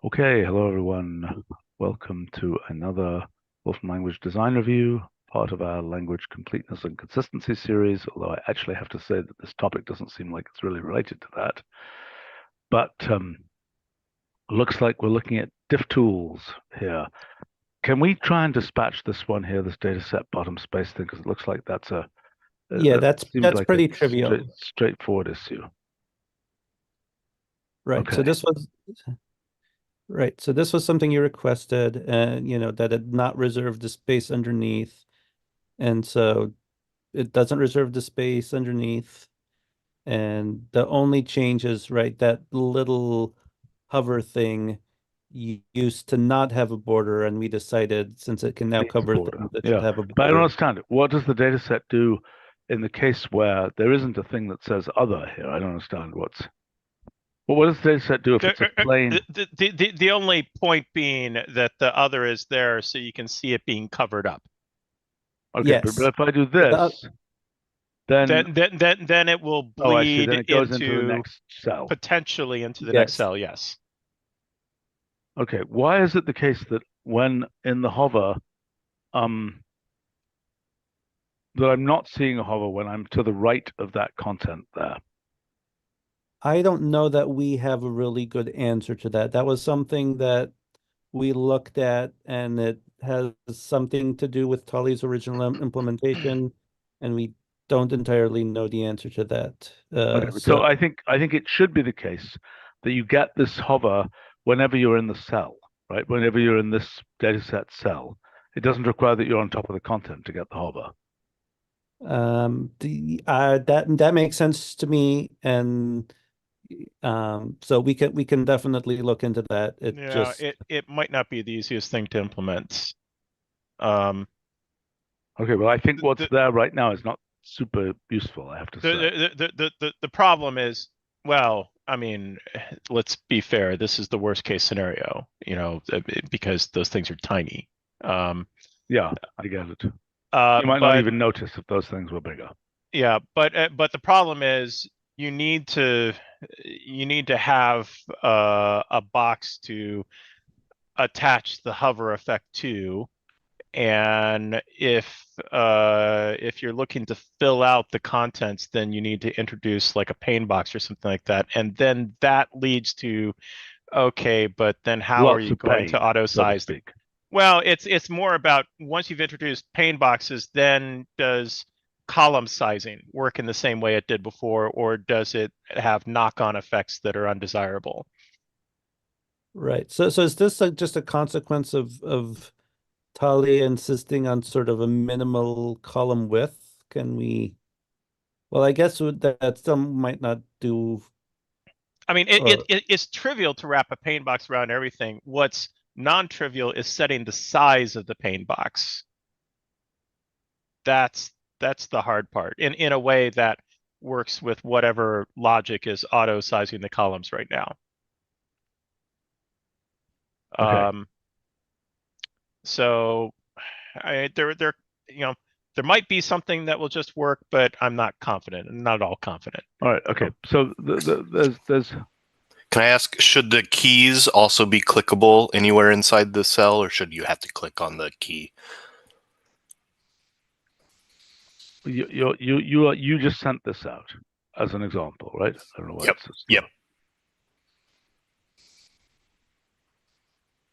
Okay, hello everyone. Welcome to another Wolfram language design review, part of our language completeness and consistency series, although I actually have to say that this topic doesn't seem like it's really related to that. But looks like we're looking at DiffTools here. Can we try and dispatch this one here, this dataset bottom space thing, because it looks like that's Yeah, that that's seems that's like a pretty trivial. straightforward issue. Right. Okay. So this was something you requested, and that it not reserve the space underneath. And so it doesn't reserve the space underneath. And the only change is, right, that little hover thing used to not have a border, and we decided since it can now Needs a cover border. things, it should Yeah, have a but I don't border. understand it. What does the data set do in the case where there isn't a thing that says other here? I don't understand what does the data set do if it's a plain? The only point being that the other is there so you can see it being covered up. Okay, but Yes. if I do The, this, then Then it will oh, I see. bleed Then it goes into the into next cell. potentially into the next yes. cell. Yes. Okay, why is it the case that when in the hover, um, that I'm not seeing a hover when I'm to the right of that content there? I don't know that we have a really good answer to that. That was something that we looked at, and it has something to do with Tully's original implementation, and we don't entirely know the answer to that. Okay, so So I think it should be the case that you get this hover whenever you're in the cell, right? Whenever you're in this dataset cell, it doesn't require that you're on top of the content to get the hover. that makes sense to me, and so we can definitely look into that. It Yeah. just It might not be the easiest thing to implement. Um, Okay, well, I think what's the there right now is not super useful, I have to say. the problem is, well, I mean, let's be fair. This is the worst case scenario, because those things are tiny. Um, Yeah, I get it. You might not but even notice if those things were bigger. yeah, but the problem is you need to have a box to attach the hover effect to, and if you're looking to fill out the contents, then you need to introduce like a pane box or something like that, and then that leads to, okay, but then how are Lots you of going to pain, auto so to size the? speak. Well, it's more about once you've introduced pane boxes, then does column sizing work in the same way it did before, or does it have knock-on effects that are undesirable? right. So is this just a consequence of Talia insisting on sort of a minimal column width? Can we? Well, I guess that still might not do. I mean, Uh, it's trivial to wrap a pane box around everything. What's non-trivial is setting the size of the pane box. That's that's the hard part in a way that works with whatever logic is auto sizing the columns right now. Okay. Um, so there there might be something that will just work, but I'm not confident. I'm not at all confident. All right. Okay. So there's Can I ask, should the keys also be clickable anywhere inside the cell, or should you have to click on the key? you just sent this out as an example, right? I don't know what Yep. it's. Yep.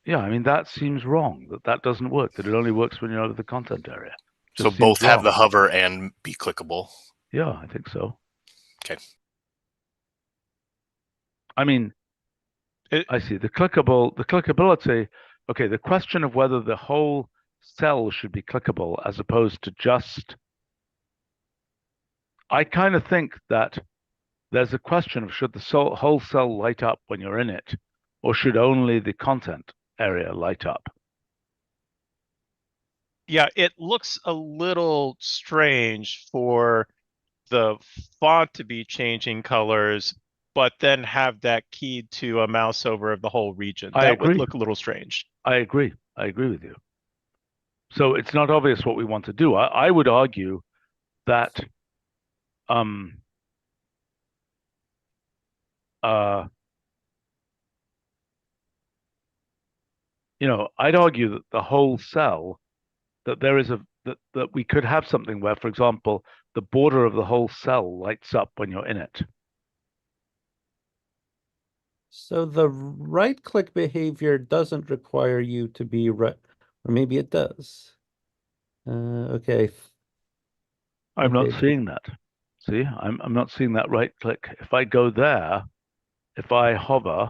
Yeah, I mean that seems wrong. That doesn't work. That it only works when you're out of the content area. So Just seems both have wrong. the hover and be clickable. Yeah, I think so. Okay. I mean, It, I see the clickability. Okay, the question of whether the whole cell should be clickable as opposed to just. I kind of think that there's a question of should the whole cell light up when you're in it, or should only the content area light up? yeah, it looks a little strange for the font to be changing colors, but then have that keyed to a mouse over of the whole region. I That would agree. look a little strange. I agree. I agree with you. So it's not obvious what we want to do. I would argue that um, uh, I'd argue that the whole cell, that there is that we could have something where, for example, the border of the whole cell lights up when you're in it. So the right-click behavior doesn't require you to be right, or maybe it does. Okay. I'm not Okay. seeing that. See, I'm not seeing that right click. If I go there, if I hover,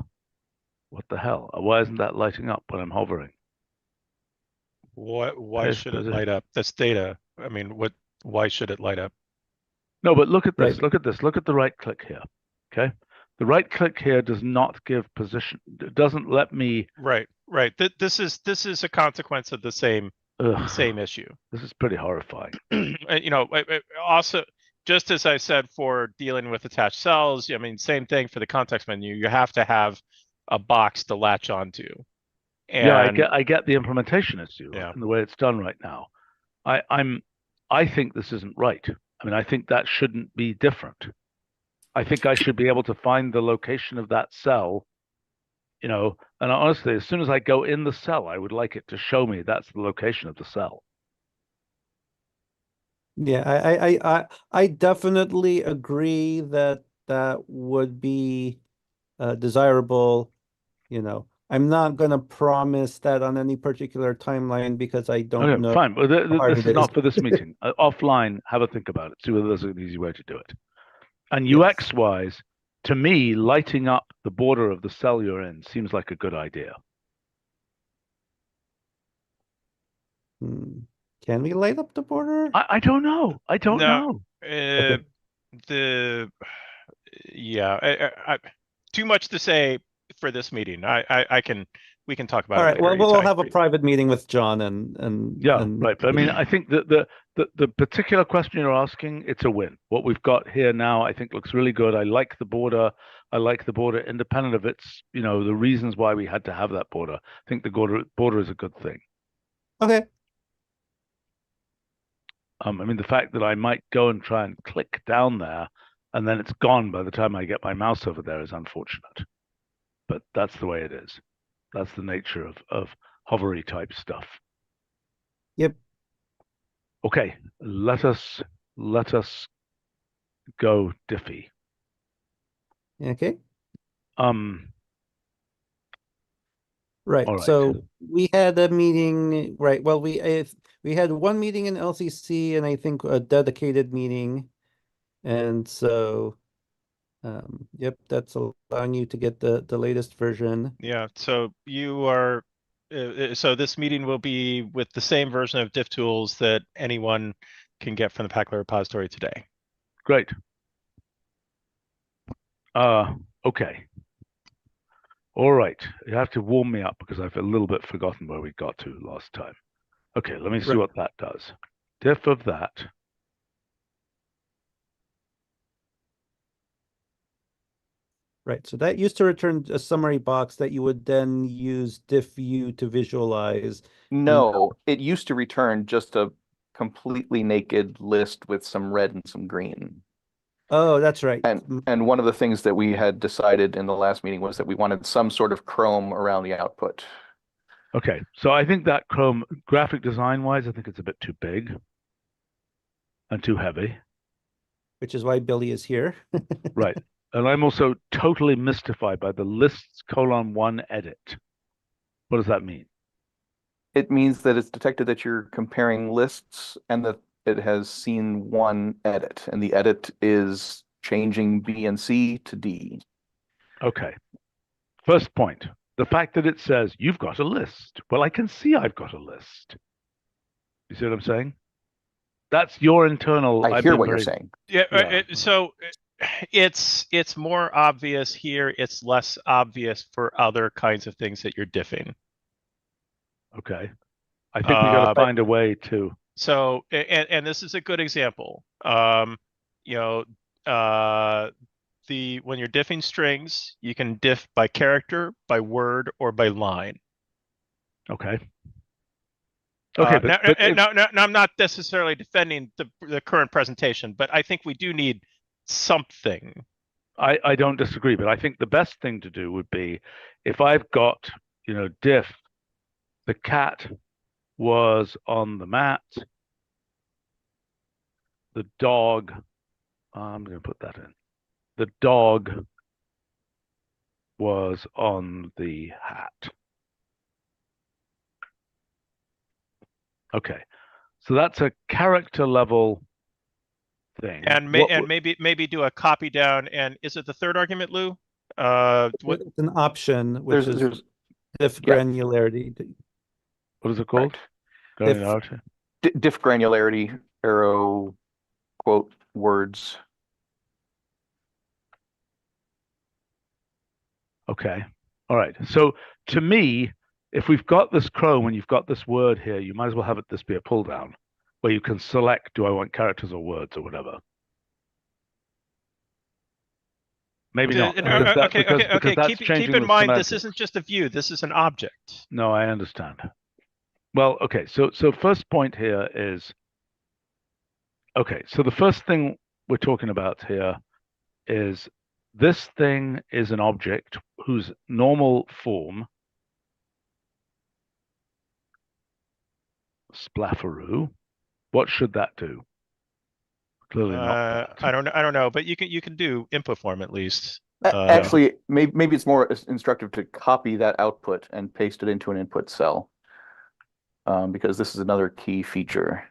what the hell? Why isn't that lighting up when I'm hovering? Why Paste should it position. light up? That's data. I mean, why should it light up? No, but look at this. Right. Look at this. Look at the right click here. Okay. The right click here does not give position. It doesn't let me. Right. This is a consequence of the same Ugh, issue. this is pretty horrifying. Also, just as I said for dealing with attached cells, I mean, same thing for the context menu. You have to have a box to latch onto. Yeah, And I get the implementation issue yeah, and the way it's done right now. I think this isn't right. I mean, I think that shouldn't be different. I think I should be able to find the location of that cell, and honestly, as soon as I go in the cell, I would like it to show me that's the location of the cell. Yeah, I definitely agree that that would be desirable. I'm not going to promise that on any particular timeline because I don't Okay, know fine. But how hard this it is is. not for this meeting. Offline, have a think about it. See whether there's an easy way to do it. And Yes. UX wise, to me, lighting up the border of the cell you're in seems like a good idea. Can we light up the border? I don't know. I don't no, know. too much to say for this meeting. We can talk about All it right. later. Well, we'll anytime. have a private meeting with John and Yeah, right. But I mean, I think that the particular question you're asking, it's a win. What we've got here now, I think, looks really good. I like the border. I like the border, independent of its, the reasons why we had to have that border. I think the border is a good thing. Okay. I mean, the fact that I might go and try and click down there, and then it's gone by the time I get my mouse over there is unfortunate. But that's the way it is. That's the nature of hovery type stuff. Yep. Okay, let us go Diffie. Okay. All Right. right. So we had a meeting, right? Well, we had one meeting in LCC and I think a dedicated meeting. And so, yep, that's allowing you to get the latest version. Yeah. So you are. So this meeting will be with the same version of DiffTools that anyone can get from the Packler repository today. Great. Okay. All right. You have to warm me up because I've a little bit forgotten where we got to last time. Okay, let me see Right. what that does. Diff of that. Right. So that used to return a summary box that you would then use diffview to visualize. No, it used to return just a completely naked list with some red and some green. Oh, that's right. And one of the things that we had decided in the last meeting was that we wanted some sort of Chrome around the output. Okay, so I think that Chrome, graphic design wise, I think it's a bit too big and too heavy. Which is why Billy is here. Right. And I'm also totally mystified by the lists:1 edit. What does that mean? It means that it's detected that you're comparing lists and that it has seen one edit, and the edit is changing B and C to D. Okay. First point, the fact that it says you've got a list. Well, I can see I've got a list. You see what I'm saying? That's your internal. I hear what you're saying. Yeah. So it's more obvious here. It's less obvious for other kinds of things that you're diffing. Okay. I think we got to find a way to. So, and this is a good example. When you're diffing strings, you can diff by character, by word, or by line. Okay. Okay. Now, I'm not necessarily defending the current presentation, but I think we do need something. I don't disagree, but I think the best thing to do would be if I've got, diff The cat was on the mat. The dog, I'm going to put that in. The dog was on the hat. Okay, so that's a character level thing. And maybe do a copy down. And is it the third argument, Lou? What? It's an option, which is There's diff yeah. granularity. What is it called? Right. Granularity? Diff granularity, arrow, quote, words. Okay. All right. So to me, if we've got this Chrome and you've got this word here, you might as well have this be a pull down where you can select, do I want characters or words or whatever? Maybe not. Okay. That's Keep changing in the mind, this semantics. isn't just a view. This is an object. No, I understand. Well, okay. So first point here is, okay. So the first thing we're talking about here is this thing is an object whose normal form, splafferoo, what should that do? Clearly not that. I don't know, but you can do input form at least. Actually, maybe it's more instructive to copy that output and paste it into an input cell, because this is another key feature.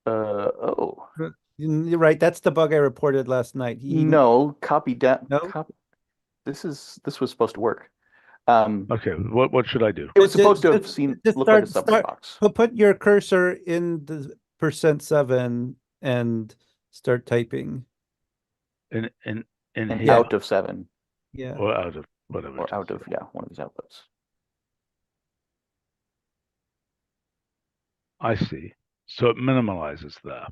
Oh. You're right. That's the bug I reported last night. No, copy that. No? This was supposed to work. Okay, what should I do? It was supposed to have looked like a subway box. Put your cursor in the %7 and start typing. In And here? out of 7. Yeah. Or out of whatever. Or out of, yeah, one of these outputs. I see. So it minimalizes there,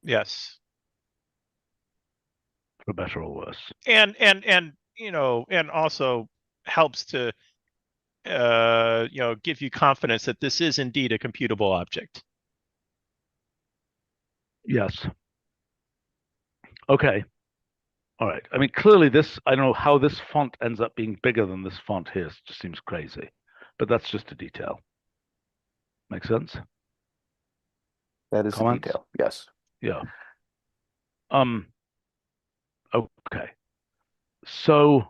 Yes. for better or worse. And and also helps to give you confidence that this is indeed a computable object. Yes. Okay. All right. I mean, clearly this, I don't know how this font ends up being bigger than this font here. It just seems crazy, but that's just a detail. Make sense? That is Comments? a detail, yes. Yeah. Okay. So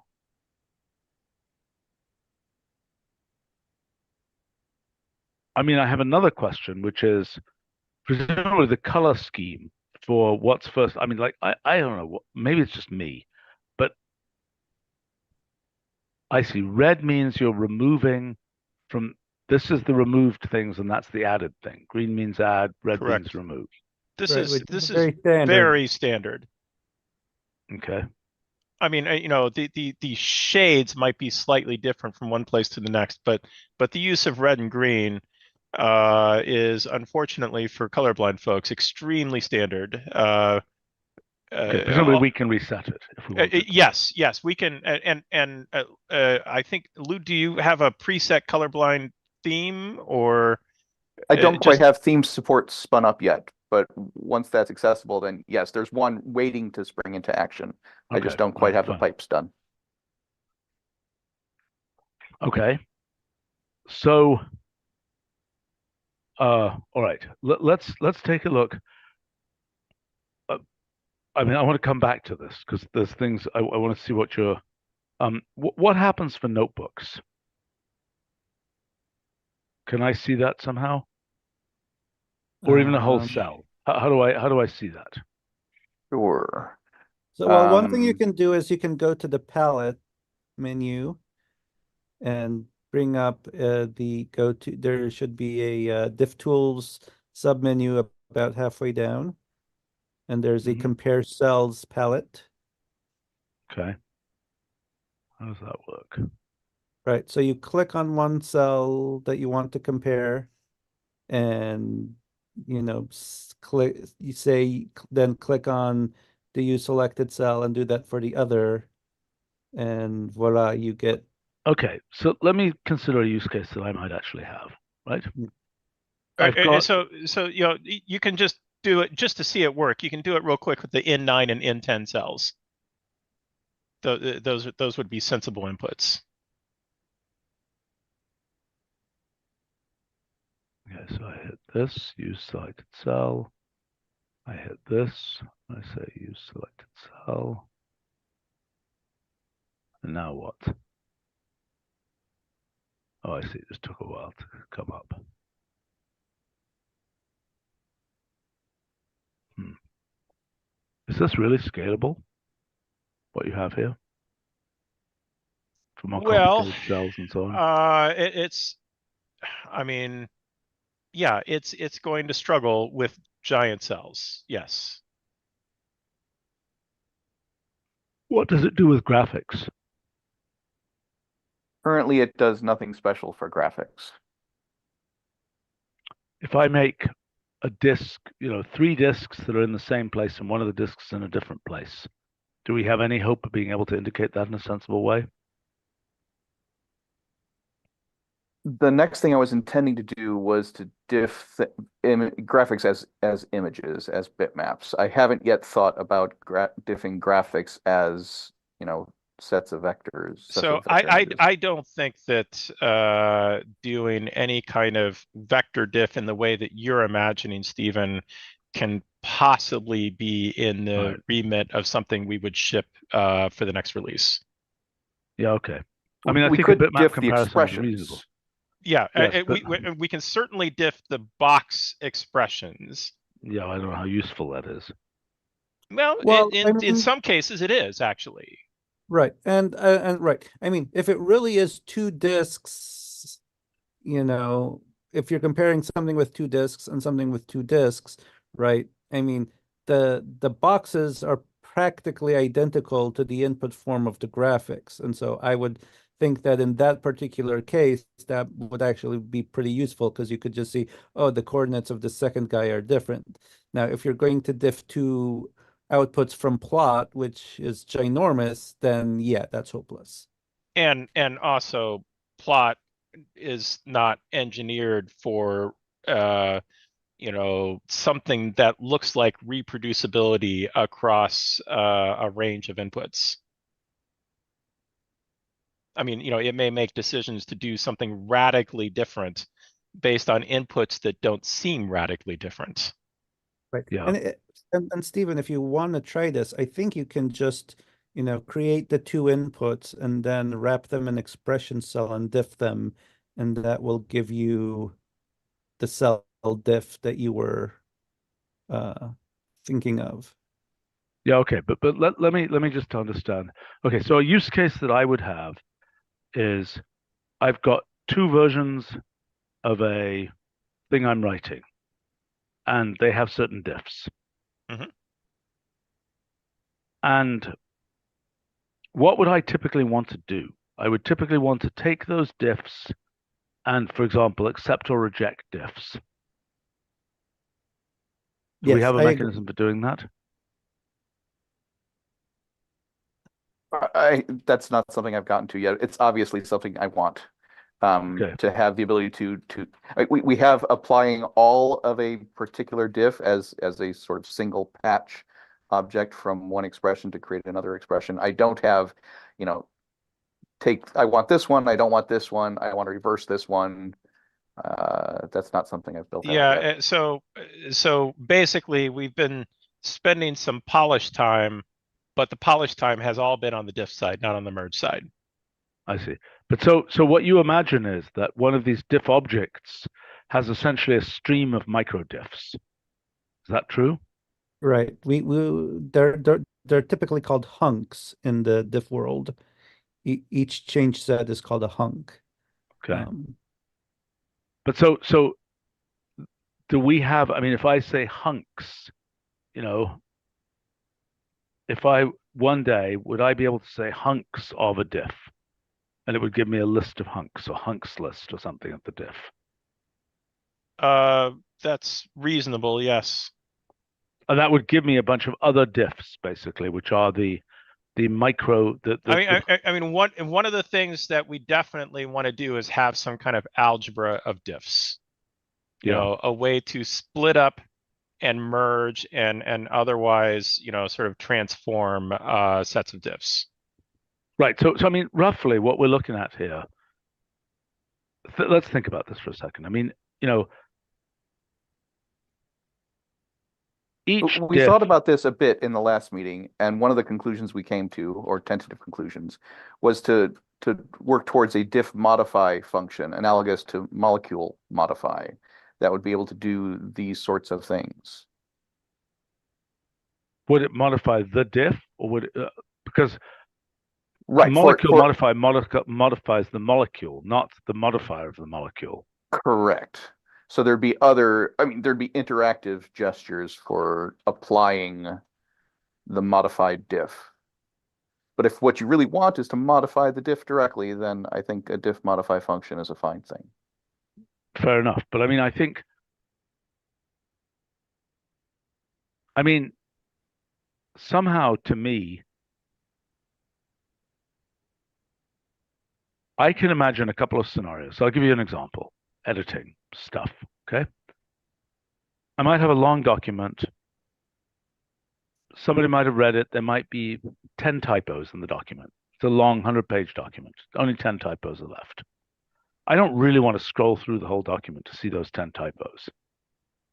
I mean, I have another question, which is presumably the color scheme for what's first. I mean, like, I don't know, maybe it's just me, but I see red means you're removing from, this is the removed things and that's the added thing. Green means add, red Correct. means remove. This Right, is which this is very standard. very standard. Okay. I mean, the shades might be slightly different from one place to the next, but the use of red and green is unfortunately for colorblind folks extremely standard. Okay, presumably we can reset it if we want to. Yes, we can. And I think, Lou, do you have a preset colorblind theme, or I don't quite have theme support spun up yet, but once that's accessible, then yes, there's one waiting to spring into action. I just don't quite have the pipes done. Okay. So, all right, let's take a look. I mean, I want to come back to this because there's things I want to see what you're. What happens for notebooks? Can I see that somehow, or even a whole cell? How do I see that? Sure. So, well, one thing you can do is you can go to the palette menu and bring up there should be a DiffTools submenu about halfway down. And there's a compare cells palette. Okay. How does that work? Right. So you click on one cell that you want to compare and, then click on the you selected cell and do that for the other. And voila, you get. Okay. So let me consider a use case that I might actually have, right? So you can just do it just to see it work. You can do it real quick with the N9 and N10 cells. Those would be sensible inputs. Okay, so I hit this, use selected cell. I hit this, I say use selected cell. And now what? Oh, I see, this took a while to come up. Is this really scalable, what you have here? For more Well, complicated cells and so on? I mean, yeah, it's going to struggle with giant cells. Yes. What does it do with graphics? Currently, it does nothing special for graphics. If I make a disk, 3 disks that are in the same place and one of the disks in a different place, do we have any hope of being able to indicate that in a sensible way? The next thing I was intending to do was to diff graphics as images, as bitmaps. I haven't yet thought about diffing graphics as, sets of vectors. So I don't think that doing any kind of vector diff in the way that you're imagining, Stephen, can possibly be in the Right. remit of something we would ship for the next release. Yeah, okay. I mean, I we think a could bitmap diff the comparison is reasonable. expressions. Yeah, Yes, but we can certainly diff the box expressions. yeah, I don't know how useful that is. Well, Well, I in mean, some cases it is actually. right. And right. I mean, if it really is 2 disks, if you're comparing something with 2 disks and something with 2 disks, right? I mean, the boxes are practically identical to the input form of the graphics. And so I would think that in that particular case, that would actually be pretty useful because you could just see, oh, the coordinates of the second guy are different. Now, if you're going to diff 2 outputs from plot, which is ginormous, then yeah, that's hopeless. And also plot is not engineered for something that looks like reproducibility across a range of inputs. I mean, it may make decisions to do something radically different based on inputs that don't seem radically different. Right. Yeah. And Stephen, if you want to try this, I think you can just, create the 2 inputs and then wrap them in expression cell and diff them, and that will give you the cell diff that you were thinking of. Yeah, okay, but let me just understand. Okay, so a use case that I would have is I've got 2 versions of a thing I'm writing, and they have certain diffs. Mhm. And what would I typically want to do? I would typically want to take those diffs and, for example, accept or reject diffs. Do we Yes, have a I agree. mechanism for doing that? That's not something I've gotten to yet. It's obviously something I want. Okay. To have the ability to we have applying all of a particular diff as a sort of single patch object from one expression to create another expression. I don't have, I want this one, I don't want this one, I want to reverse this one. That's not something I've built out yet. Yeah, so basically we've been spending some polish time, but the polish time has all been on the diff side, not on the merge side. I see. But so what you imagine is that one of these diff objects has essentially a stream of micro diffs. Is that true? Right. They're typically called hunks in the diff world. Each change set is called a hunk. Okay. But so do we have, I mean, if I say hunks, if I one day, would I be able to say hunks of a diff? And it would give me a list of hunks or hunks list or something of the diff. That's reasonable, yes. And that would give me a bunch of other diffs, basically, which are the micro. I mean, one of the things that we definitely want to do is have some kind of algebra of diffs. A way to split up and merge and otherwise, sort of transform sets of diffs. Right. So I mean, roughly what we're looking at here. Let's think about this for a second. I mean, each We diff, thought about this a bit in the last meeting, and one of the conclusions we came to, or tentative conclusions, was to work towards a diff modify function analogous to molecule modify that would be able to do these sorts of things. would it modify the diff, or would it, because Right, molecule modify modifies the molecule, not the modifier of the molecule. correct. So there'd be there'd be interactive gestures for applying the modified diff. But if what you really want is to modify the diff directly, then I think a diff modify function is a fine thing. Fair enough. But I mean, somehow to me, I can imagine a couple of scenarios. So I'll give you an example. Editing stuff, okay? I might have a long document. Somebody might have read it. There might be 10 typos in the document. It's a long 100-page document. Only 10 typos are left. I don't really want to scroll through the whole document to see those 10 typos.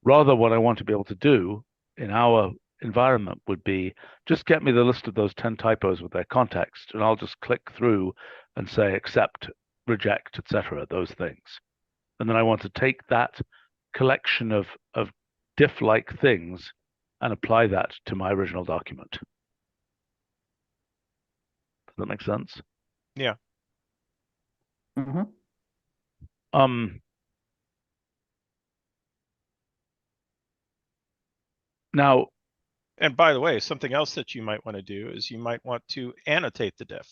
Rather, what I want to be able to do in our environment would be just get me the list of those 10 typos with their context, and I'll just click through and say accept, reject, etc., those things. And then I want to take that collection of diff-like things and apply that to my original document. Does that make sense? Yeah. Mm-hmm. Now, and by the way, something else that you might want to do is you might want to annotate the diff.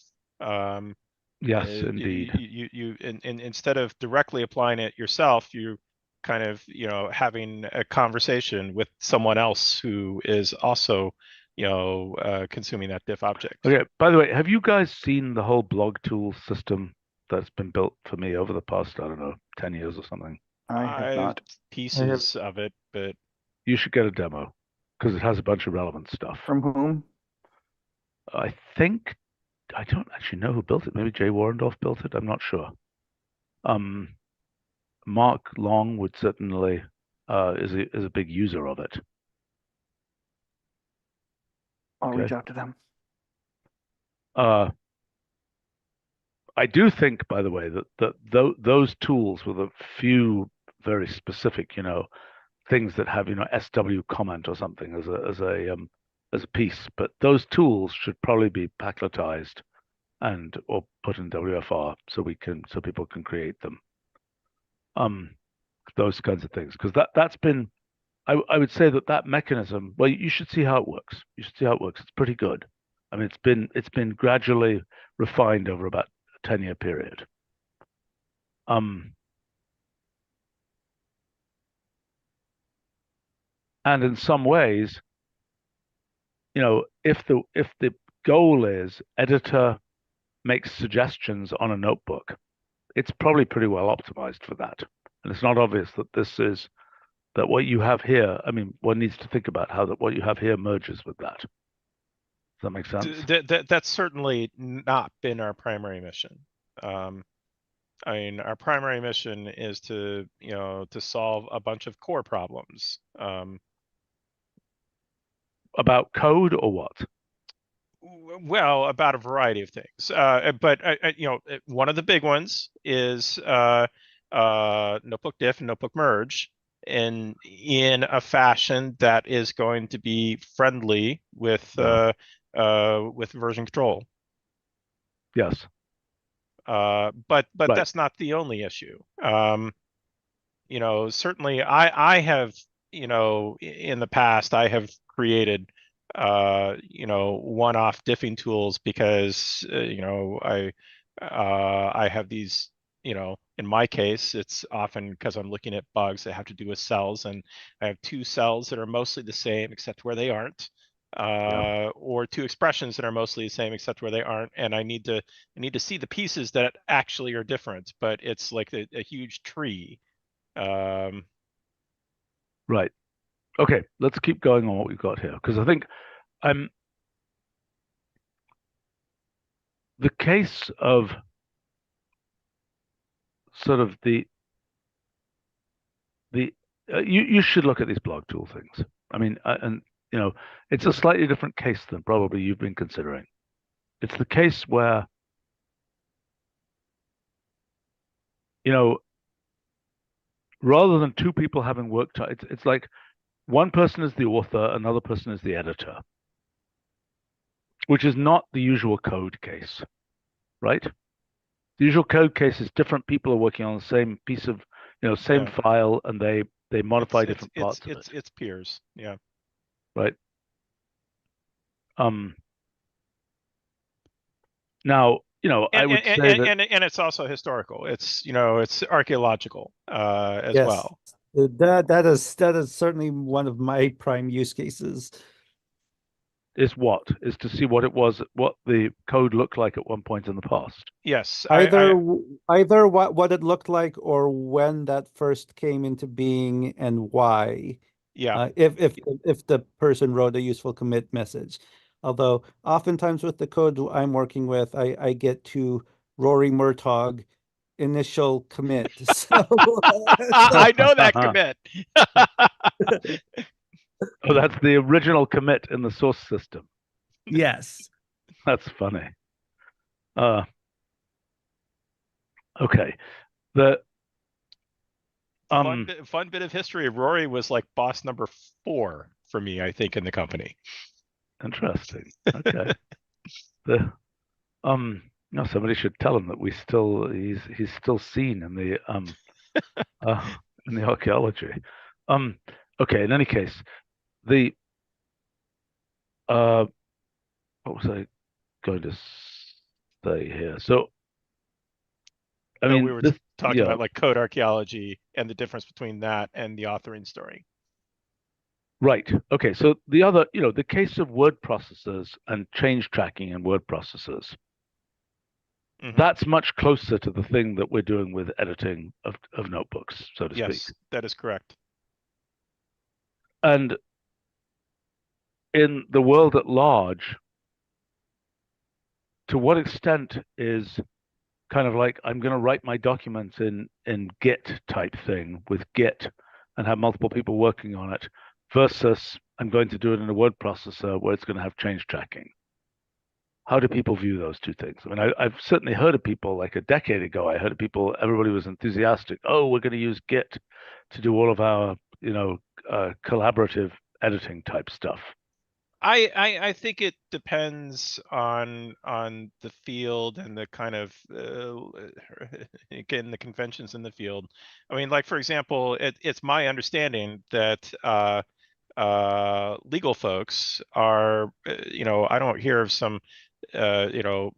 Yes, indeed. You instead of directly applying it yourself, you kind of, having a conversation with someone else who is also, consuming that diff object. Okay, by the way, have you guys seen the whole blog tool system that's been built for me over the past, I don't know, 10 years or something? I have not. Pieces of it, but you should get a demo because it has a bunch of relevant stuff. From whom? I think, I don't actually know who built it. Maybe Jay Warrendorf built it. I'm not sure. Mark Long would certainly is a big user of it. I'll Okay. reach out to them. I do think, by the way, that those tools with a few very specific, things that have, SW comment or something as a piece, but those tools should probably be packetized or put in WFR so people can create them. Those kinds of things, because that's been, I would say that mechanism. Well, you should see how it works. You should see how it works. It's pretty good. I mean, it's been gradually refined over about a 10-year period. And in some ways, if the goal is editor makes suggestions on a notebook, it's probably pretty well optimized for that. And it's not obvious that what you have here, I mean, one needs to think about how what you have here merges with that. Does that make sense? That's certainly not been our primary mission. I mean, our primary mission is to solve a bunch of core problems. About code or what? Well, about a variety of things. But one of the big ones is notebook diff and notebook merge in a fashion that is going to be friendly with version control. Yes. But Right. that's not the only issue. Certainly I have, in the past I have created one-off diffing tools because I have these, in my case it's often because I'm looking at bugs that have to do with cells, and I have two cells that are mostly the same except where they aren't, or two expressions that are mostly the same except where they aren't, and I need to see the pieces that actually are different, but it's like a huge tree. Right. Okay, let's keep going on what we've got here, because I think the case of sort of you should look at these blog tool things. I mean, and it's a slightly different case than probably you've been considering. It's the case where, rather than two people having worked, it's like one person is the author, another person is the editor, which is not the usual code case, right? The usual code case is different people are working on the same piece of, same Yeah. file, and they modify different parts of it, It's peers. Yeah. right? Now, I would say that and it's also historical. It's it's archaeological as Yes. well. That is certainly one of my prime use cases. is to see what the code looked like at one point in the past. Yes. Either what it looked like or when that first came into being and why. Yeah. If the person wrote a useful commit message. Although oftentimes with the code I'm working with, I get to Rory Murtaugh initial commit. So, I know that commit. Oh, that's the original commit in the source system. yes. That's funny. Okay. The fun bit of history. Rory was like boss number 4 for me, I think, in the company. Interesting. Okay. No, somebody should tell him that he's still seen in the in the archaeology. Okay. In any case, the what was I going to say here? So, I mean, we were this, talking about like code archaeology and the difference between that and the authoring story. Right. Okay. So the other, the case of word processors and change tracking in word processors, that's much closer to the thing that we're doing with editing of notebooks, so to speak. Yes, that is correct. And in the world at large, to what extent is kind of like I'm going to write my documents in Git type thing with Git and have multiple people working on it versus I'm going to do it in a word processor where it's going to have change tracking? How do people view those two things? I mean, I've certainly heard of people like a decade ago. I heard of people, everybody was enthusiastic. Oh, we're going to use Git to do all of our, collaborative editing type stuff. I think it depends on the field and the kind of again the conventions in the field. I mean, like for example, it's my understanding that legal folks are I don't hear of some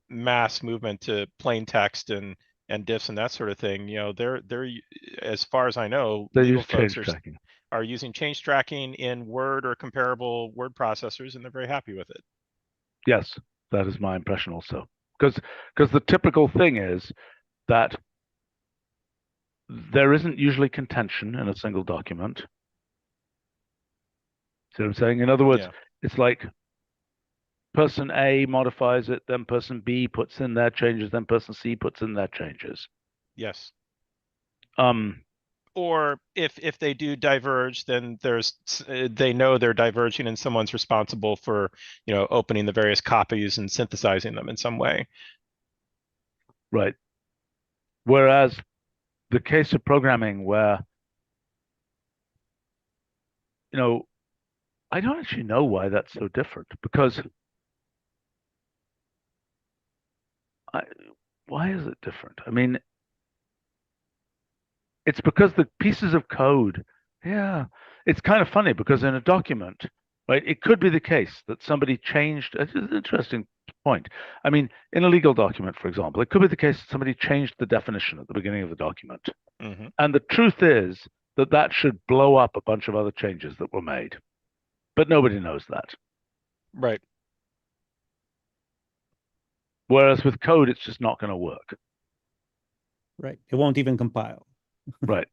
mass movement to plain text and diffs and that sort of thing. They're as far as I know, They legal use folks change tracking. are using change tracking in Word or comparable word processors, and they're very happy with it. Yes, that is my impression also. Because the typical thing is that there isn't usually contention in a single document. See what I'm saying? In other words, it's like person A modifies it, then person B puts in their changes, then person C puts in their changes. Yes. Um, or if they do diverge, then they know they're diverging and someone's responsible for opening the various copies and synthesizing them in some way. Right. Whereas the case of programming where I don't actually know why that's so different, because why is it different? I mean, it's because the pieces of code, it's kind of funny because in a document, right, it could be the case that somebody changed. It's an interesting point. I mean, in a legal document, for example, it could be the case that somebody changed the definition at the beginning of the document. And the truth is that should blow up a bunch of other changes that were made. But nobody knows that. Right. Whereas with code, it's just not going to work. Right. It won't even compile. Right.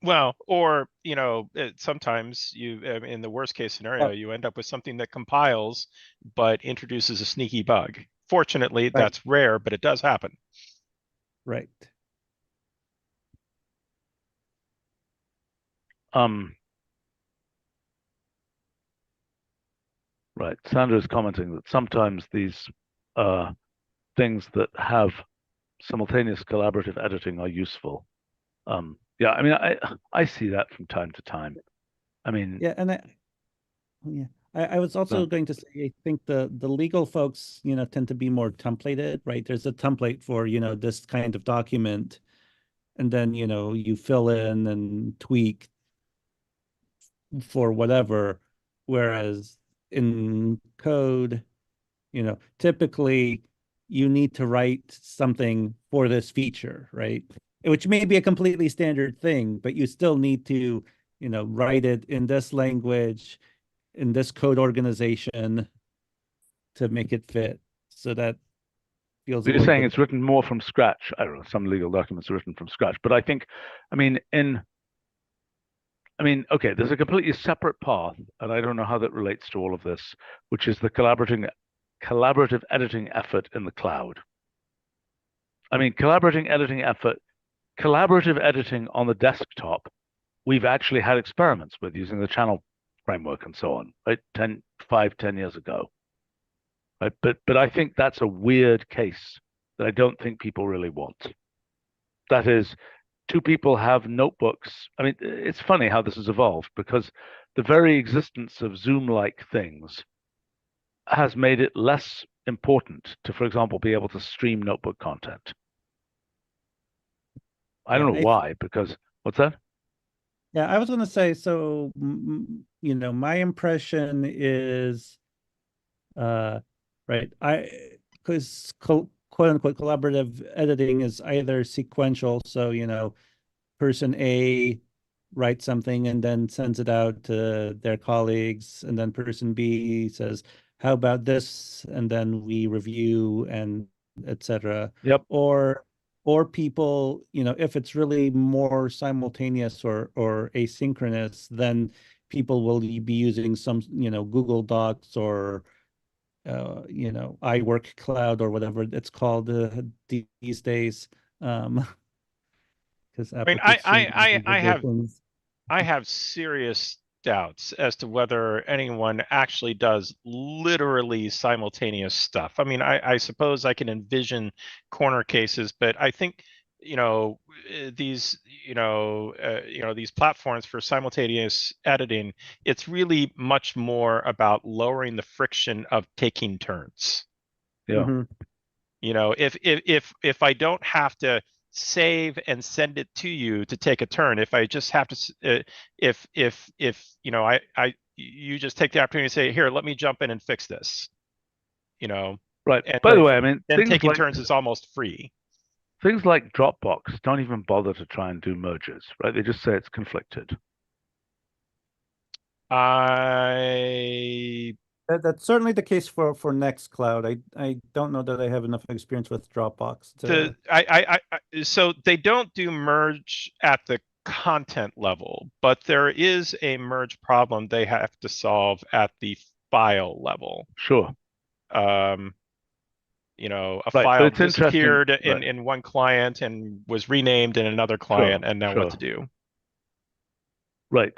Well, or sometimes in the worst case scenario, you end up with something that compiles but introduces a sneaky bug. Fortunately, that's rare, but it does happen. Right. Right. Sandra is commenting that sometimes these things that have simultaneous collaborative editing are useful. Yeah, I mean, I see that from time to time. I mean, Yeah, and I was also going to say, I think the legal folks, tend to be more templated, right? There's a template for, this kind of document, and then, you fill in and tweak for whatever. Whereas in code, typically you need to write something for this feature, right? Which may be a completely standard thing, but you still need to, write it in this language, in this code organization to make it fit. So that feels a you're little saying bit. it's written more from scratch. I don't know, some legal documents are written from scratch, but I think, I mean, okay, there's a completely separate path, and I don't know how that relates to all of this, which is the collaborative editing effort in the cloud. I mean, collaborative editing on the desktop, we've actually had experiments with using the channel framework and so on, right? 10 years ago. Right? But I think that's a weird case that I don't think people really want. That is, two people have notebooks. I mean, it's funny how this has evolved because the very existence of Zoom-like things has made it less important to, for example, be able to stream notebook content. I don't know why, because what's that? Yeah, I was going to say, so, my impression is, right, because quote unquote collaborative editing is either sequential, so, person A writes something and then sends it out to their colleagues, and then person B says, how about this? And then we review and etc. Yep. Or people, if it's really more simultaneous or asynchronous, then people will be using some, Google Docs or iWork Cloud or whatever it's called these days. Because I mean, I have serious doubts as to whether anyone actually does literally simultaneous stuff. I mean, I suppose I can envision corner cases, but I think these these platforms for simultaneous editing, it's really much more about lowering the friction of taking turns. Yeah. If I don't have to save and send it to you to take a turn, if I just have to if you just take the opportunity to say, here, let me jump in and fix this, Right. and By the way, I mean, then taking turns is almost free. Things like Dropbox don't even bother to try and do merges, right? They just say it's conflicted. That's certainly the case for Nextcloud. I don't know that I have enough experience with Dropbox to. So they don't do merge at the content level, but there is a merge problem they have to solve at the file level. Sure. A file disappeared in one client and was renamed in another client, and now what to do? Right.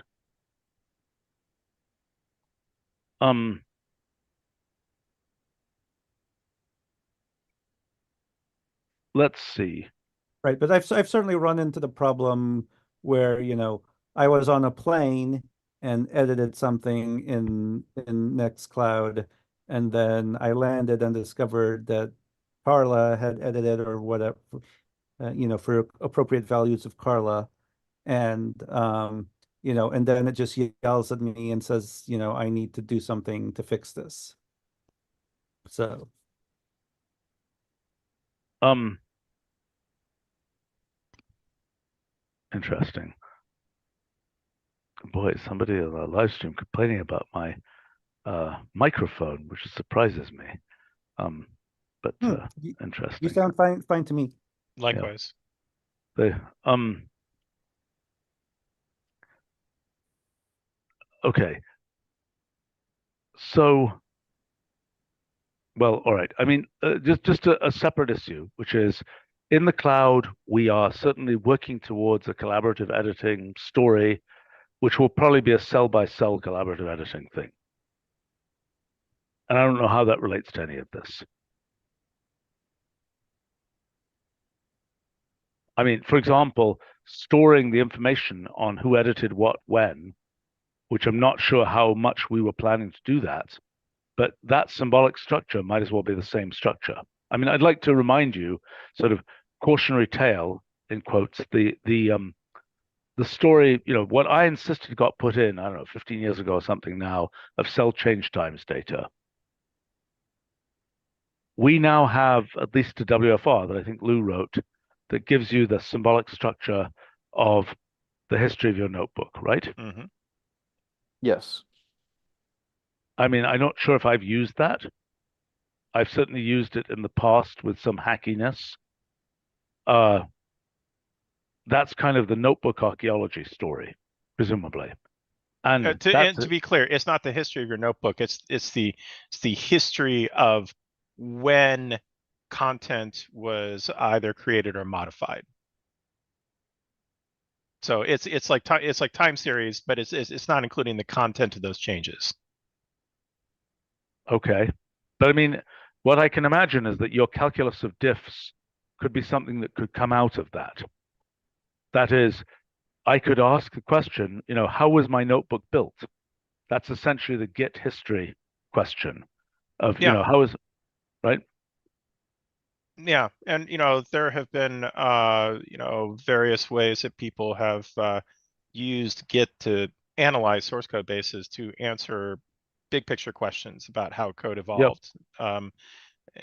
Let's see. Right, but I've certainly run into the problem where, I was on a plane and edited something in Nextcloud, and then I landed and discovered that Carla had edited or whatever, for appropriate values of Carla, and and then it just yells at me and says, I need to do something to fix this. So. Interesting. Boy, somebody in the live stream complaining about my microphone, which surprises me. But interesting. You sound fine to me. Likewise. Yeah. Okay. So, well, all right. I mean, just a separate issue, which is in the cloud, we are certainly working towards a collaborative editing story, which will probably be a cell-by-cell collaborative editing thing. And I don't know how that relates to any of this. I mean, for example, storing the information on who edited what when, which I'm not sure how much we were planning to do that, but that symbolic structure might as well be the same structure. I mean, I'd like to remind you, sort of cautionary tale in quotes, the story, what I insisted got put in, I don't know, 15 years ago or something now, of cell change times data. We now have at least a WFR that I think Lou wrote that gives you the symbolic structure of the history of your notebook, right? Mm-hmm. Yes. I mean, I'm not sure if I've used that. I've certainly used it in the past with some hackiness. That's kind of the notebook archaeology story, presumably. And to be clear, it's not the history of your notebook. It's the history of when content was either created or modified. So it's like time series, but it's not including the content of those changes. okay. But I mean, what I can imagine is that your calculus of diffs could be something that could come out of that. That is, I could ask the question, how was my notebook built? That's essentially the Git history question of, Yeah. how is, right? Yeah, and there have been various ways that people have used Git to analyze source code bases to answer big picture questions about how code evolved.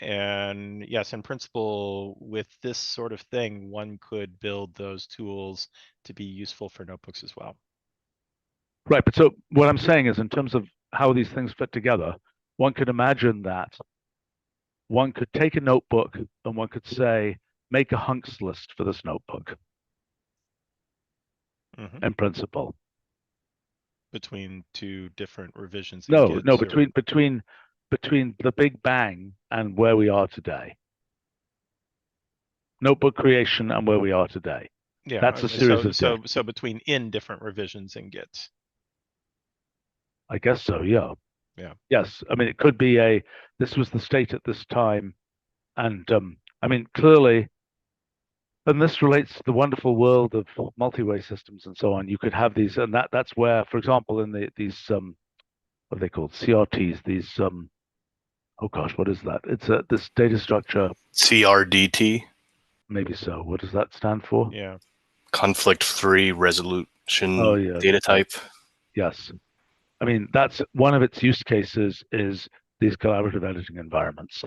And yes, in principle, with this sort of thing, one could build those tools to be useful for notebooks as well. Right, but so what I'm saying is in terms of how these things fit together, one could imagine that one could take a notebook and one could say, make a hunks list for this notebook Mm-hmm. in principle. Between two different revisions in No, Git, no, or... between the Big Bang and where we are today. Notebook creation and where we are today. Yeah, That's a series of diffs. so between in different revisions in Git. I guess so, yeah. Yeah. Yes. I mean, it could be this was the state at this time. And I mean, clearly, and this relates to the wonderful world of multi-way systems and so on. You could have these, and that's where, for example, in these what are they called? CRTs, these oh gosh, what is that? It's this data structure. CRDT, Maybe so. What does that stand for? Yeah. conflict-free resolution Oh yeah. data type. Yes. I mean, that's one of its use cases is these collaborative editing environments.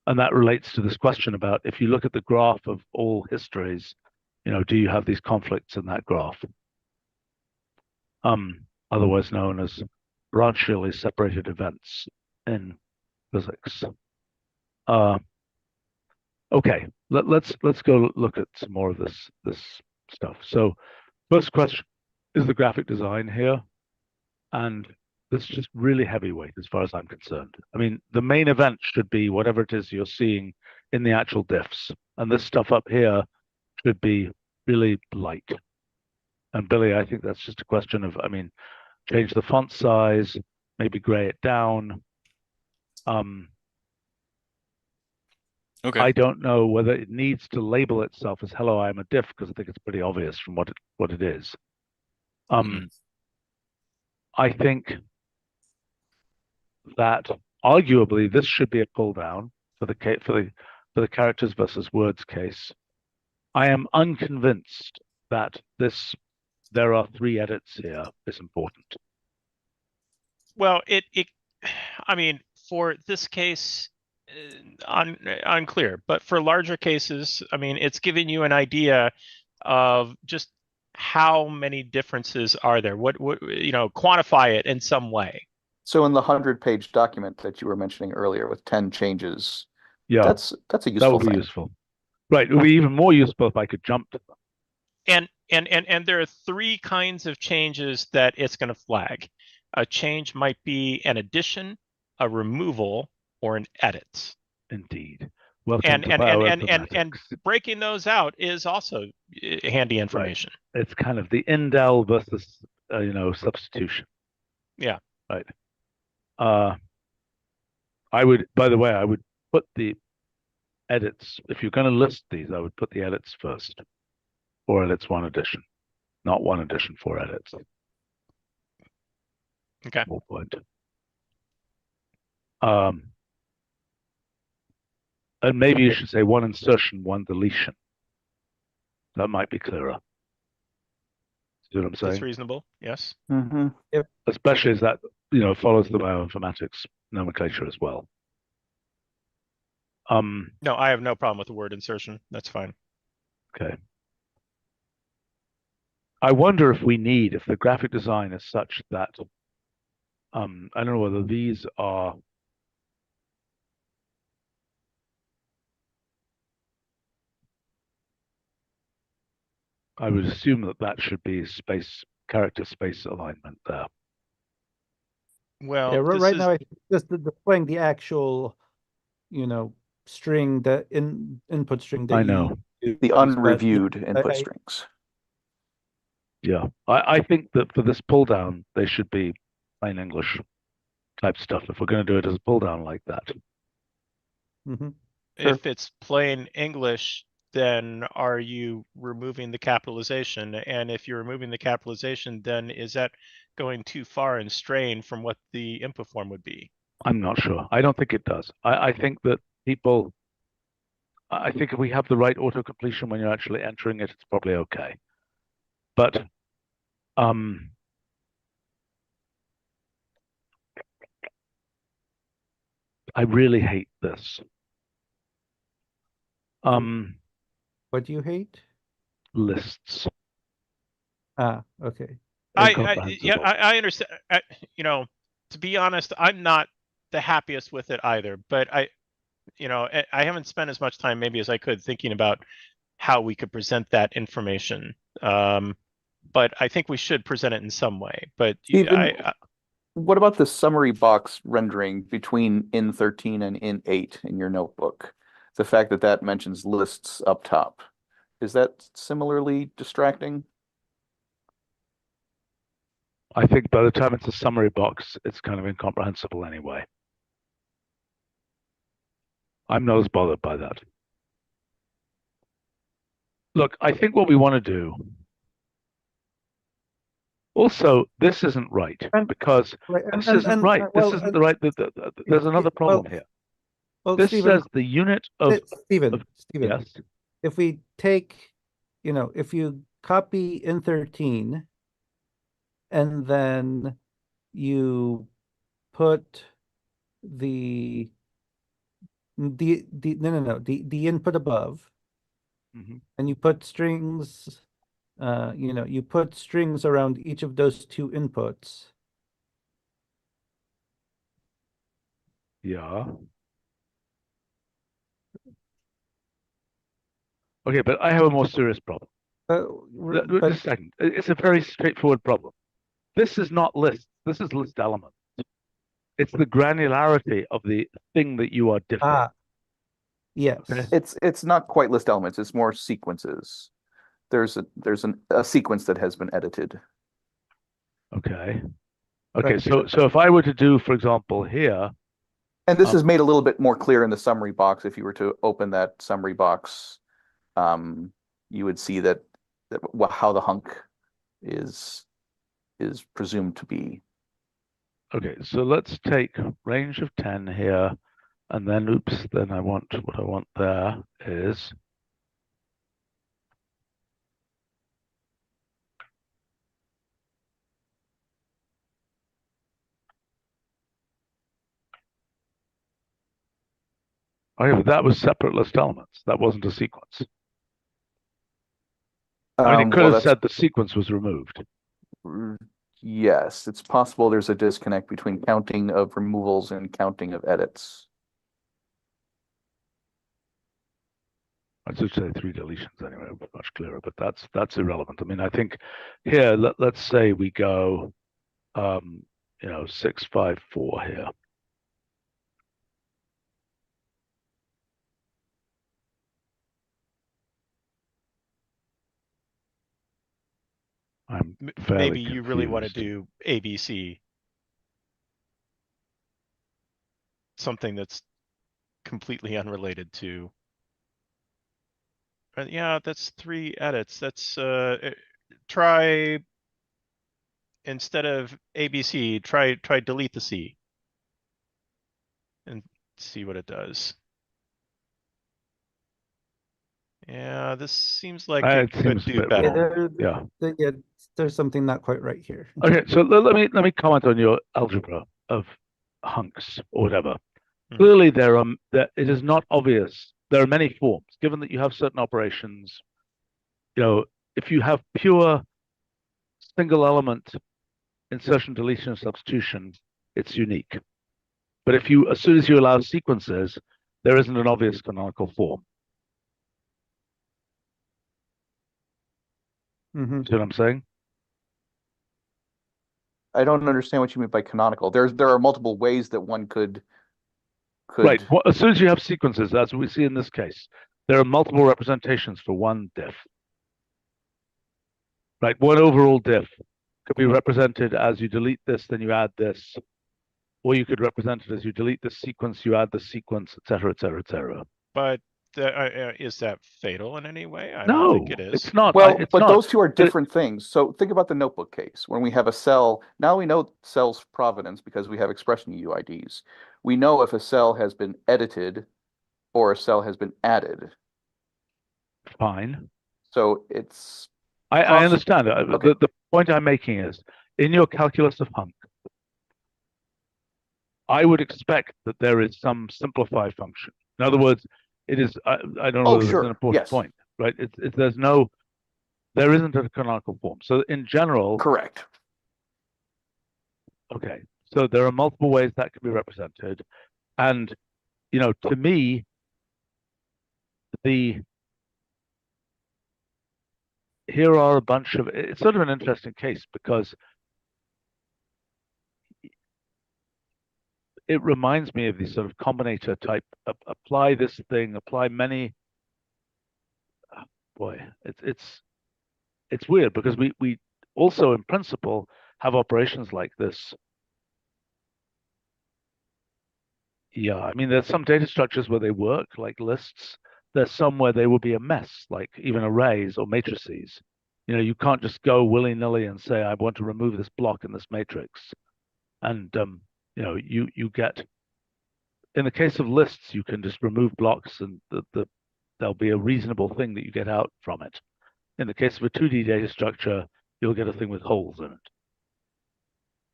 And that relates to this question about if you look at the graph of all histories, do you have these conflicts in that graph? Otherwise known as branchially separated events in physics. Okay, let's go look at some more of this stuff. So, first question is the graphic design here, and this is just really heavyweight as far as I'm concerned. I mean, the main event should be whatever it is you're seeing in the actual diffs, and this stuff up here should be really light. And Billy, I think that's just a question of, I mean, change the font size, maybe gray it down. Okay. I don't know whether it needs to label itself as "Hello, I'm a diff" because I think it's pretty obvious from what it is. I think that arguably this should be a pull down for the characters versus words case. I am unconvinced that there are 3 edits here is important. Well, I mean, for this case, unclear, but for larger cases, I mean, it's giving you an idea of just how many differences are there. What quantify it in some way. So in the 100-page document that you were mentioning earlier with 10 changes, yeah, that's a useful that would be thing. useful. Right, it would be even more useful if I could jump to them. And there are 3 kinds of changes that it's going to flag. A change might be an addition, a removal, or an edit. Indeed. Welcome to bioinformatics. And breaking those out is also handy information. Right. It's kind of the indel versus substitution. Yeah. Right. I would, by the way, I would put the edits, if you're going to list these, I would put the edits first. 4 edits, 1 addition, not 1 addition, 4 edits. Okay. Whole point. And maybe you should say 1 insertion, 1 deletion. That might be clearer. See what I'm saying? That's reasonable. Yes. Mm-hmm. Especially as that, follows the bioinformatics nomenclature as well. No, I have no problem with the word insertion. That's fine. Okay. I wonder if the graphic design is such that, I don't know whether these are, I would assume that should be character space alignment there. Well, Yeah, this right is now it's just displaying the actual, string, the input string that I know. you The use, but, unreviewed input I- strings. Yeah. I think that for this pull down, they should be plain English type stuff if we're going to do it as a pull down like that. Mhm. if it's plain English, then are you removing the capitalization? And if you're removing the capitalization, then is that going too far and straying from what the input form would be? I'm not sure. I don't think it does. I think that I think if we have the right auto completion when you're actually entering it, it's probably okay. But I really hate this. What do you hate? Lists. Okay. Yeah, I understand. To be honest, I'm not the happiest with it either. But I haven't spent as much time maybe as I could thinking about how we could present that information. But I think we should present it in some way. But Stephen, what about the summary box rendering between in 13 and in 8 in your notebook? The fact that mentions lists up top. Is that similarly distracting? I think by the time it's a summary box, it's kind of incomprehensible anyway. I'm not as bothered by that. Look, I think what we want to do. Also, this isn't right because this isn't right. This isn't the right. There's another problem here. Well, This Stephen, says the unit of Stephen, yes. if we take, if you copy in 13 and then you put the input above, Mhm. and you put strings, you put strings around each of those 2 inputs. Yeah. Okay, but I have a more serious problem. Just a second. It's a very straightforward problem. This is not lists. This is list elements. It's the granularity of the thing that you are different. Yes. Okay. It's not quite list elements. It's more sequences. There's a sequence that has been edited. Okay. Okay. Right. So if I were to do, for example, here, And this is made a little bit more clear in the summary box. If you were to open that summary box, you would see that how the hunk is presumed to be. okay, so let's take range of 10 here, and then oops, then what I want there is okay, but that was separate list elements. That wasn't a sequence. I mean, it could Well, have said the sequence was removed. Yes, it's possible there's a disconnect between counting of removals and counting of edits. I should say 3 deletions anyway, it would be much clearer, but that's irrelevant. I mean, I think here, let's say we go, 6, 5, 4 here. I'm fairly maybe you really want to confused. do ABC. something that's completely unrelated to. Yeah, that's 3 edits. That's try instead of ABC, try delete the C and see what it does. Yeah, this seems like It it could seems a do bit better. wrong. Yeah. Yeah, there's something not quite right here. Okay, so let me comment on your algebra of hunks or whatever. Mhm. Clearly, it is not obvious. There are many forms. Given that you have certain operations, if you have pure single element insertion, deletion, substitution, it's unique. But as soon as you allow sequences, there isn't an obvious canonical form. Mm-hmm. See what I'm saying? I don't understand what you mean by canonical. There are multiple ways that one could Right. Well, as soon as you have sequences, as we see in this case, there are multiple representations for one diff. Right. One overall diff could be represented as you delete this, then you add this, or you could represent it as you delete this sequence, you add the sequence, et cetera, et cetera, et cetera. But is that fatal in any way? I don't No, think it is. it's not. Well, It's but not. those two are different things. So think about the notebook case. When we have a cell, now we know cell's provenance because we have expression UIDs. We know if a cell has been edited or a cell has been added. Fine. So it's I understand. Okay. The point I'm making is, in your calculus of hunk, I would expect that there is some simplify function. In other words, it is. I don't know Oh, whether sure. it's an important Yes. point, right? There isn't a canonical form. So in general, Correct. okay. So there are multiple ways that can be represented, and to me, here are a bunch of. It's sort of an interesting case because it reminds me of these sort of combinator type. Apply this thing. Apply many. Boy, it's weird because we also in principle have operations like this. Yeah, I mean there's some data structures where they work like lists. There's some where they will be a mess, like even arrays or matrices. You can't just go willy-nilly and say I want to remove this block in this matrix. And you get, in the case of lists, you can just remove blocks and there'll be a reasonable thing that you get out from it. In the case of a 2D data structure, you'll get a thing with holes in it,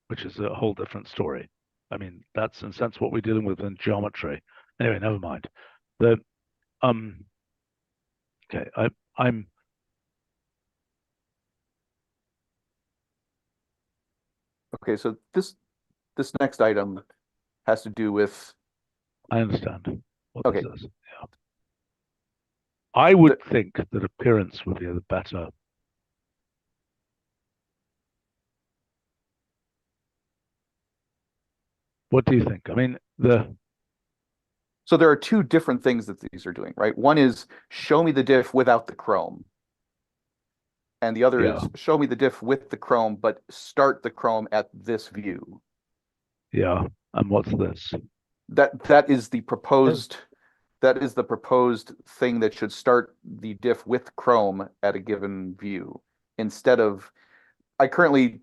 which is a whole different story. I mean, that's in a sense what we're dealing with in geometry. Anyway, never mind. Okay, I'm Okay, so this next item has to do with I understand what Okay. this is. Yeah. I would think that appearance would be the better. What do you think? I mean, So there are two different things that these are doing, right? One is show me the diff without the Chrome. And the other is show me the diff with the Chrome, but start the Chrome at this view. Yeah. And what's this? That is the proposed thing that should start the diff with Chrome at a given view. Instead of, I currently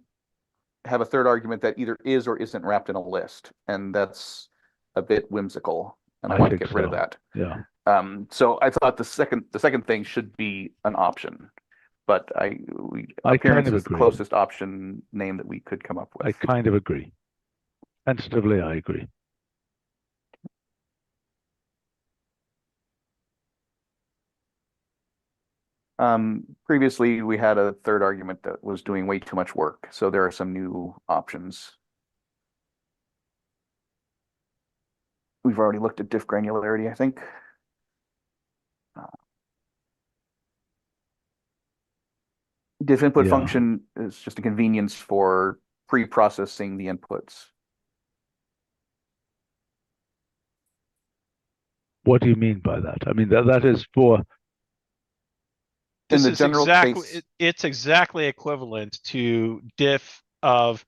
have a third argument that either is or isn't wrapped in a list, and that's a bit whimsical, and I want to get rid of that. Yeah. So I thought the second thing should be an option, but appearance is the closest option name that we could come up with. I kind of agree. Tentatively, I agree. Previously, we had a third argument that was doing way too much work, so there are some new options. We've already looked at diff granularity, I think. Diff input function is just a convenience for pre-processing the inputs. What do you mean by that? I mean, that is for... In the general case, it's exactly equivalent to diff of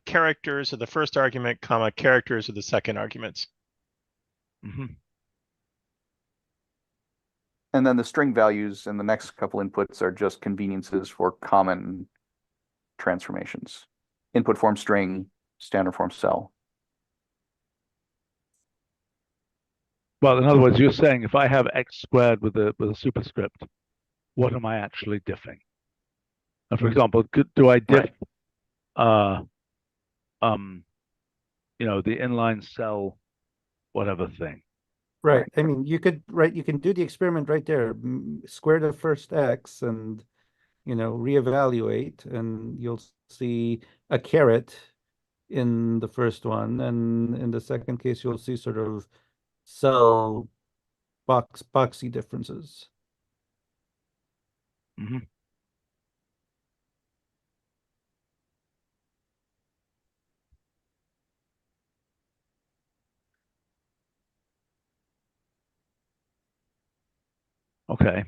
characters of the first argument, comma, characters of the second arguments. Hmm. And then the string values in the next couple inputs are just conveniences for common transformations. Input form string, standard form cell. Well, in other words, you're saying if I have x squared with a superscript, what am I actually diffing? Now, for example, do I diff Right. the inline cell whatever thing? Right. I mean, you can do the experiment right there. Square the first x and, reevaluate, and you'll see a caret in the first one, and in the second case, you'll see sort of cell boxy differences. Hmm. Okay.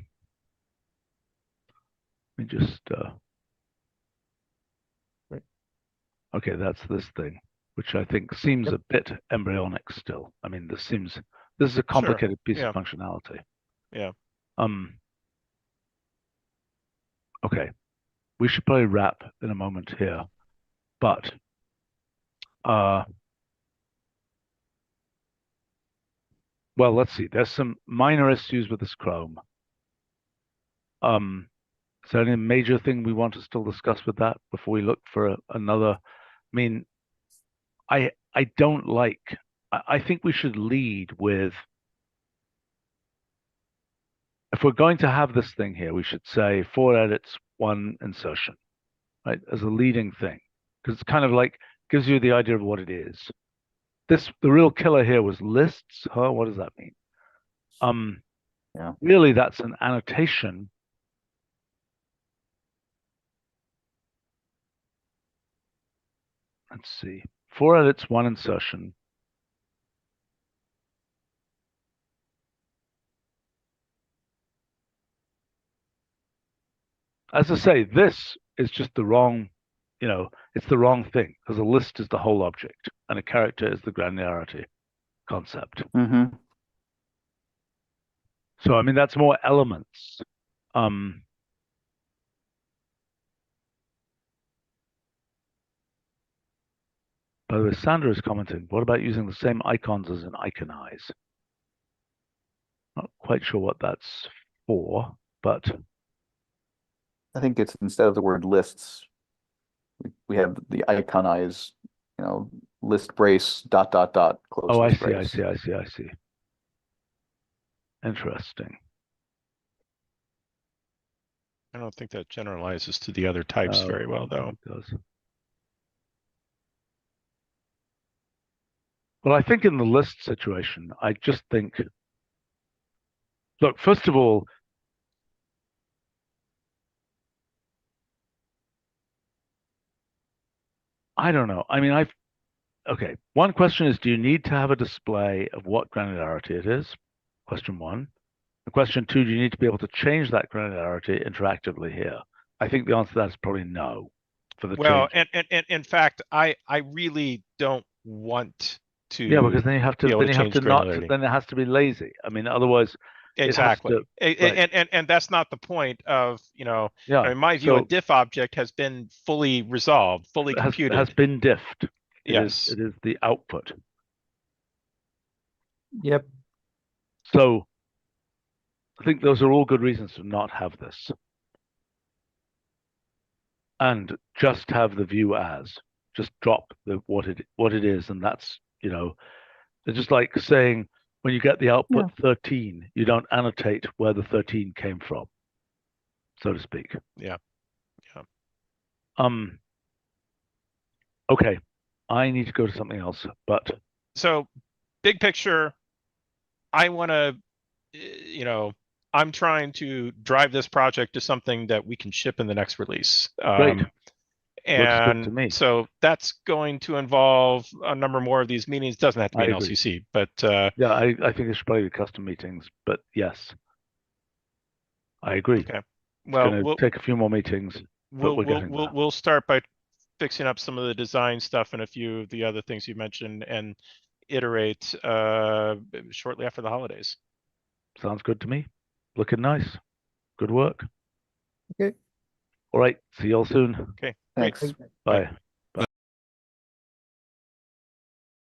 Let me just Right. Okay, that's this thing, which I think seems a bit embryonic still. I mean, this is a complicated piece Yeah. of functionality. Yeah. Okay. We should probably wrap in a moment here. But well, let's see. There's some minor issues with this Chrome. Is there any major thing we want to still discuss with that before we look for another? I mean, I don't like. I think we should lead with. If we're going to have this thing here, we should say 4 edits, 1 insertion, right, as a leading thing, because it's kind of like gives you the idea of what it is. The real killer here was lists. Huh? What does that mean? Yeah. Really, that's an annotation. Let's see. 4 edits, 1 insertion. As I say, this is just the wrong, it's the wrong thing, because a list is the whole object and a character is the granularity concept. Mm-hmm. So, I mean, that's more elements. By the way, Sandra is commenting, what about using the same icons as in iconize? Not quite sure what that's for, but I think it's instead of the word lists, we have the iconize, list brace, dot, dot, dot, close oh, I list see, I brace. see, I see, I see. Interesting. I don't think that generalizes to the other types very well, though. It does. Well, I think in the list situation, I just think, look, first of all, I don't know. I mean, okay. One question is, do you need to have a display of what granularity it is? Question one. And question two, do you need to be able to change that granularity interactively here? I think the answer to that is probably no. For the Well, change. and in fact, I really don't want to. Yeah, because then you have to. Then you have to not. granularity. Then it has to be lazy. I mean, otherwise. Exactly. It has to, And that's not the point of, yeah. in my view, a diff object has been fully resolved, fully computed. Has been diffed. Yes. It is the output. Yep. So I think those are all good reasons to not have this. And just have the view as. Just drop what it is, and that's, it's just like saying when you get the output 13, you don't annotate where the 13 came from, so to speak. Yeah. Okay, I need to go to something else, but so big picture, I want to, I'm trying to drive this project to something that we can ship in the next release. Great. Looks good to And me. so that's going to involve a number more of these meetings. Doesn't have to be an LCC, but yeah, I think it should probably be custom meetings, but yes, I agree. Okay. Well, it's going to take a few more meetings, but we're getting there. We'll start by fixing up some of the design stuff and a few of the other things you mentioned, and iterate shortly after the holidays. Sounds good to me. Looking nice. Good work. Okay. All right. See y'all soon. Okay, great. Thanks. Bye.